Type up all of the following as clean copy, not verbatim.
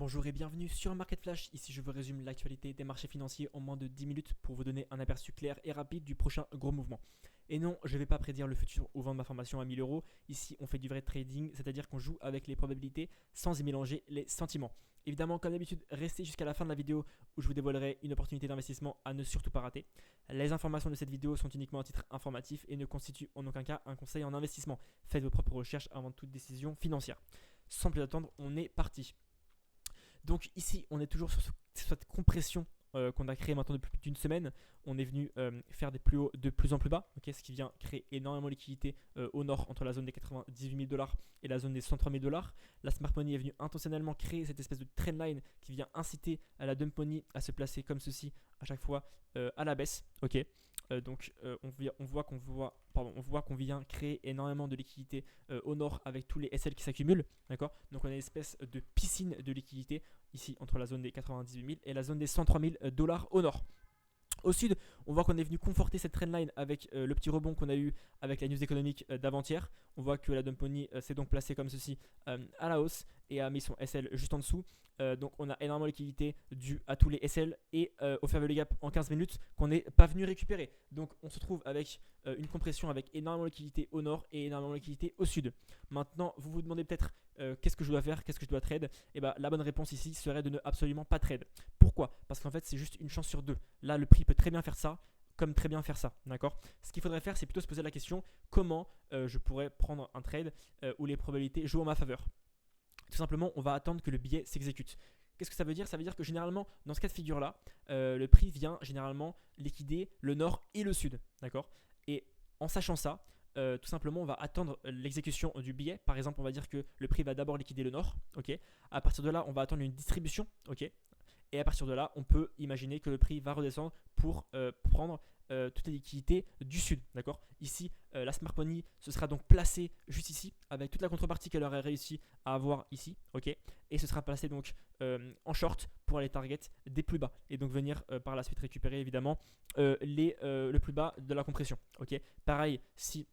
Bonjour et bienvenue sur Market Flash. Ici je vous résume l'actualité des marchés financiers en moins de 10 minutes pour vous donner un aperçu clair et rapide du prochain gros mouvement. Et non, je ne vais pas prédire le futur ou vendre ma formation à 1000 euros. Ici on fait du vrai trading, c'est-à-dire qu'on joue avec les probabilités sans y mélanger les sentiments. Évidemment, comme d'habitude, restez jusqu'à la fin de la vidéo où je vous dévoilerai une opportunité d'investissement à ne surtout pas rater. Les informations de cette vidéo sont uniquement à titre informatif et ne constituent en aucun cas un conseil en investissement. Faites vos propres recherches avant toute décision financière. Sans plus attendre, on est parti. Donc ici, on est toujours sur cette compression qu'on a créée maintenant depuis plus d'une semaine. On est venu faire des plus hauts de plus en plus bas, ce qui vient créer énormément de liquidité au nord entre la zone des 98 000 $ et la zone des 103 000 $. La Smart Money est venue intentionnellement créer cette espèce de trendline qui vient inciter à la Dump Money à se placer comme ceci à chaque fois à la baisse. On voit qu'on vient créer énormément de liquidité au nord avec tous les SL qui s'accumulent. D'accord. Donc on a une espèce de piscine de liquidité ici entre la zone des 98 000 et la zone des 103 000 $ au nord. Au sud, on voit qu'on est venu conforter cette trendline avec le petit rebond qu'on a eu avec la news économique d'avant-hier. On voit que la Dump Money s'est donc placée comme ceci à la hausse et a mis son SL juste en dessous. Donc on a énormément de liquidité due à tous les SL et au fair value gap en 15 minutes qu'on n'est pas venu récupérer. Donc on se trouve avec une compression avec énormément de liquidité au nord et énormément de liquidité au sud. Maintenant, vous vous demandez peut-être qu'est-ce que je dois faire, qu'est-ce que je dois trade. Et bien la bonne réponse ici serait de ne absolument pas trade. Pourquoi? Parce qu'en fait c'est juste une chance sur deux. Là le prix peut très bien faire ça comme très bien faire ça, d'accord. Ce qu'il faudrait faire, c'est plutôt se poser la question comment je pourrais prendre un trade où les probabilités jouent en ma faveur. Tout simplement, on va attendre que le billet s'exécute. Qu'est-ce que ça veut dire? Ça veut dire que généralement, dans ce cas de figure-là, le prix vient généralement liquider le nord et le sud, d'accord. Et en sachant ça, tout simplement, on va attendre l'exécution du billet. Par exemple, on va dire que le prix va d'abord liquider le nord, ok. À partir de là, on va attendre une distribution, ok. Et à partir de là, on peut imaginer que le prix va redescendre pour prendre toutes les liquidités du sud. D'accord. Ici, la Smart Money se sera donc placée juste ici avec toute la contrepartie qu'elle aurait réussi à avoir ici. Ok. Et ce sera placé donc en short pour aller target des plus bas. Et donc venir par la suite récupérer évidemment le plus bas de la compression. Ok. Pareil, si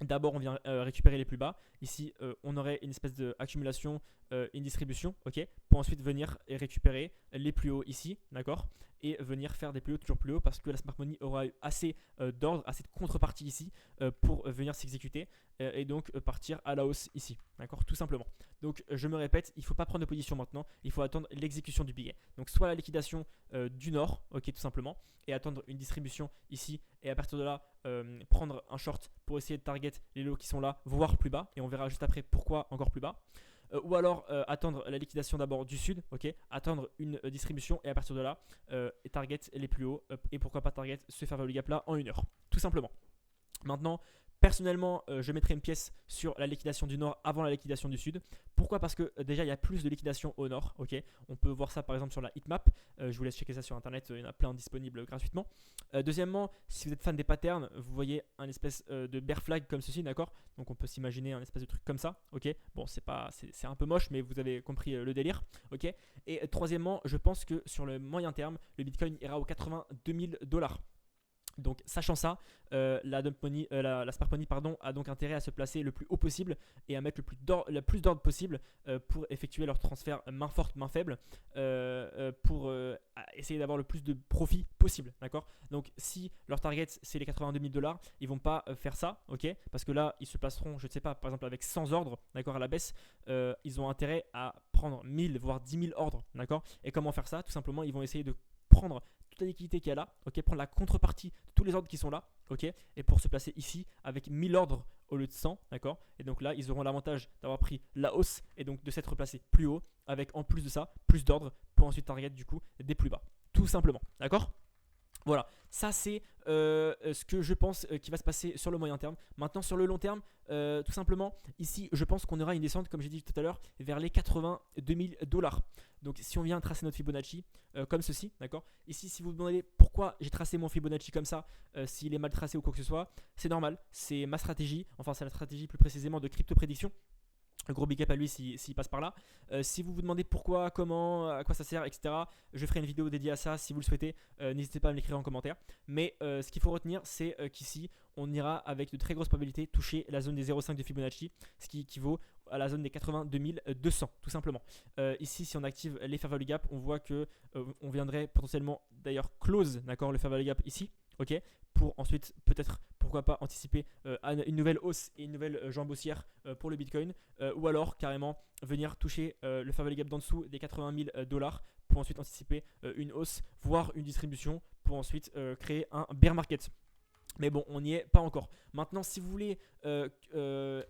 d'abord on vient récupérer les plus bas. Ici on aurait une espèce d'accumulation, une distribution, ok, pour ensuite venir et récupérer les plus hauts ici, d'accord, et venir faire des plus hauts toujours plus hauts parce que la Smart Money aura eu assez d'ordre, assez de contrepartie ici pour venir s'exécuter et donc partir à la hausse ici, d'accord, tout simplement. Donc je me répète, il ne faut pas prendre de position maintenant, il faut attendre l'exécution du billet. Donc soit la liquidation du nord, ok, tout simplement, et attendre une distribution ici et à partir de là prendre un short pour essayer de target les lots qui sont là, voire plus bas, et on verra juste après pourquoi encore plus bas. Ou alors attendre la liquidation d'abord du sud, ok, attendre une distribution et à partir de là target les plus hauts et pourquoi pas target ce fair value gap là en 1 heure, tout simplement. Maintenant, personnellement, je mettrai une pièce sur la liquidation du nord avant la liquidation du sud. Pourquoi? Parce que déjà il y a plus de liquidation au nord, ok. On peut voir ça par exemple sur la heatmap. Je vous laisse checker ça sur internet, il y en a plein disponibles gratuitement. Deuxièmement, si vous êtes fan des patterns, vous voyez un espèce de bear flag comme ceci, d'accord. Donc on peut s'imaginer un espèce de truc comme ça, ok. Bon, c'est un peu moche, mais vous avez compris le délire, ok. Et troisièmement, je pense que sur le moyen terme, le Bitcoin ira aux 82 000 $. Donc sachant ça, la Smart Money a donc intérêt à se placer le plus haut possible et à mettre le plus d'ordre possible pour effectuer leur transfert main forte, main faible, pour essayer d'avoir le plus de profit possible. D'accord. Donc si leur target c'est les 82 000 $, ils vont pas faire ça, ok, parce que là ils se placeront, je ne sais pas, par exemple avec 100 ordres, d'accord, à la baisse, ils ont intérêt à prendre 1000 voire 10 000 ordres, d'accord. Et comment faire ça? Tout simplement, ils vont essayer de prendre toute la liquidité qu'il y a là, ok, prendre la contrepartie de tous les ordres qui sont là, ok, et pour se placer ici avec 1000 ordres au lieu de 100, d'accord. Et donc là, ils auront l'avantage d'avoir pris la hausse et donc de s'être placé plus haut avec en plus de ça, plus d'ordres pour ensuite target du coup des plus bas, tout simplement, d'accord. Voilà, ça c'est ce que je pense qui va se passer sur le moyen terme. Maintenant sur le long terme, tout simplement, ici je pense qu'on aura une descente, comme j'ai dit tout à l'heure, vers les 82 000 $. Donc si on vient tracer notre Fibonacci comme ceci, d'accord. Ici si vous vous demandez pourquoi j'ai tracé mon Fibonacci comme ça, s'il est mal tracé ou quoi que ce soit, c'est normal, c'est ma stratégie, enfin c'est la stratégie plus précisément de crypto prédiction. Gros big up à lui s'il passe par là. Si vous vous demandez pourquoi, comment, à quoi ça sert, etc., je ferai une vidéo dédiée à ça si vous le souhaitez. N'hésitez pas à me l'écrire en commentaire. Mais ce qu'il faut retenir, c'est qu'ici, on ira avec de très grosses probabilités toucher la zone des 0,5 de Fibonacci, ce qui équivaut à la zone des 82 200, tout simplement. Ici, si on active les fair value gap, on voit que on viendrait potentiellement d'ailleurs close, d'accord, le fair value gap ici, ok, pour ensuite peut-être, pourquoi pas, anticiper une nouvelle hausse et une nouvelle jambe haussière pour le Bitcoin, ou alors carrément venir toucher le fair value gap d'en dessous des 80 000 dollars pour ensuite anticiper une hausse, voire une distribution pour ensuite créer un bear market. Mais bon, on n'y est pas encore. Maintenant, si vous voulez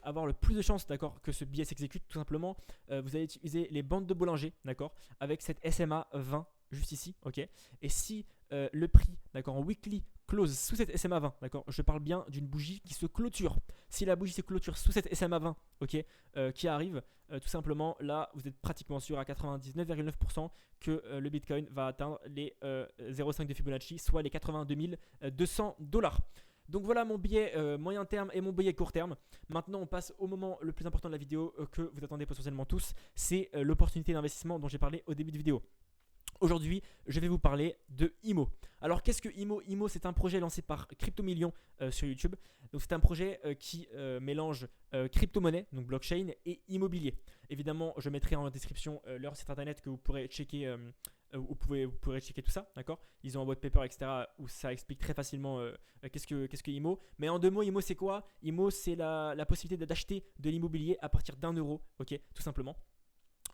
avoir le plus de chances, d'accord, que ce billet s'exécute, tout simplement, vous allez utiliser les bandes de Bollinger, d'accord, avec cette SMA 20 juste ici, ok. Et si le prix, d'accord, en weekly close sous cette SMA 20, d'accord, je parle bien d'une bougie qui se clôture. Si la bougie se clôture sous cette SMA 20, ok, qui arrive, tout simplement, là, vous êtes pratiquement sûr à 99,9% que le Bitcoin va atteindre les 0,5 de Fibonacci, soit les 82 200 dollars. Donc voilà mon billet moyen terme et mon billet court terme. Maintenant on passe au moment le plus important de la vidéo que vous attendez potentiellement tous, c'est l'opportunité d'investissement dont j'ai parlé au début de vidéo. Aujourd'hui, je vais vous parler de IMO. Alors, qu'est-ce que IMO? IMO, c'est un projet lancé par Crypto Millions sur YouTube. Donc, c'est un projet qui mélange crypto-monnaie, donc blockchain, et immobilier. Évidemment, je mettrai en description leur site internet que vous pourrez checker. Vous pourrez checker tout ça, d'accord? Ils ont un white paper, etc. où ça explique très facilement qu'est-ce que IMO. Mais en 2 mots, IMO, c'est quoi? IMO, c'est la possibilité d'acheter de l'immobilier à partir d'1 euro, ok, tout simplement.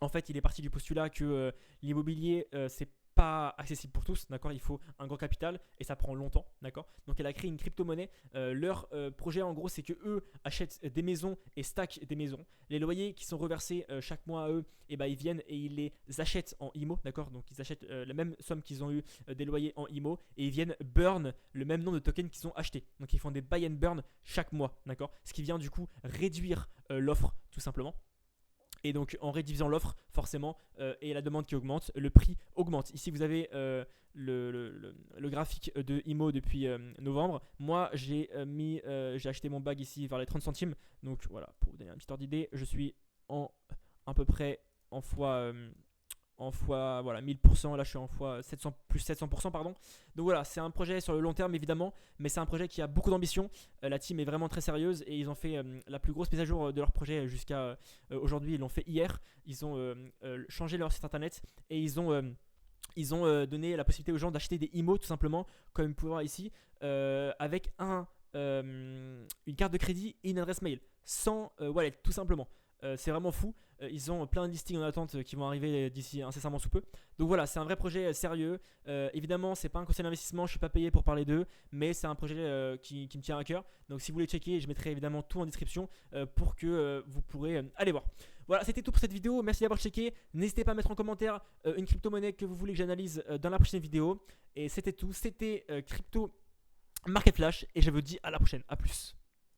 En fait, il est parti du postulat que l'immobilier, c'est pas accessible pour tous, d'accord. Il faut un grand capital et ça prend longtemps, d'accord. Donc, elle a créé une crypto-monnaie. Leur projet, en gros, c'est que eux achètent des maisons et stackent des maisons. Les loyers qui sont reversés chaque mois à eux, et ben, ils viennent et ils les achètent en IMO, d'accord. Donc, ils achètent la même somme qu'ils ont eu des loyers en IMO et ils viennent burn le même nombre de tokens qu'ils ont achetés. Donc, ils font des buy and burn chaque mois, d'accord. Ce qui vient du coup réduire l'offre, tout simplement. Et donc en rédivisant l'offre forcément et la demande qui augmente, le prix augmente. Ici vous avez le graphique de IMO depuis novembre. Moi j'ai acheté mon bag ici vers les 30 centimes. Donc voilà, pour vous donner un petit ordre d'idée, je suis en à peu près en fois voilà 1000%, là je suis en fois 700, plus 700%, pardon. Donc voilà, c'est un projet sur le long terme évidemment, mais c'est un projet qui a beaucoup d'ambition. La team est vraiment très sérieuse et ils ont fait la plus grosse mise à jour de leur projet jusqu'à aujourd'hui. Ils l'ont fait hier. Ils ont changé leur site internet et ils ont donné la possibilité aux gens d'acheter des IMO tout simplement, comme vous pouvez voir ici, avec une carte de crédit et une adresse mail, sans wallet tout simplement. C'est vraiment fou. Ils ont plein de listings en attente qui vont arriver d'ici incessamment sous peu. Donc voilà, c'est un vrai projet sérieux. Évidemment, c'est pas un conseil d'investissement, je suis pas payé pour parler d'eux, mais c'est un projet qui me tient à cœur. Donc si vous voulez checker, je mettrai évidemment tout en description pour que vous pourrez aller voir. Voilà, c'était tout pour cette vidéo. Merci d'avoir checké. N'hésitez pas à mettre en commentaire une crypto-monnaie que vous voulez que j'analyse dans la prochaine vidéo. Et c'était tout. C'était Crypto Market Flash et je vous dis à la prochaine. A plus.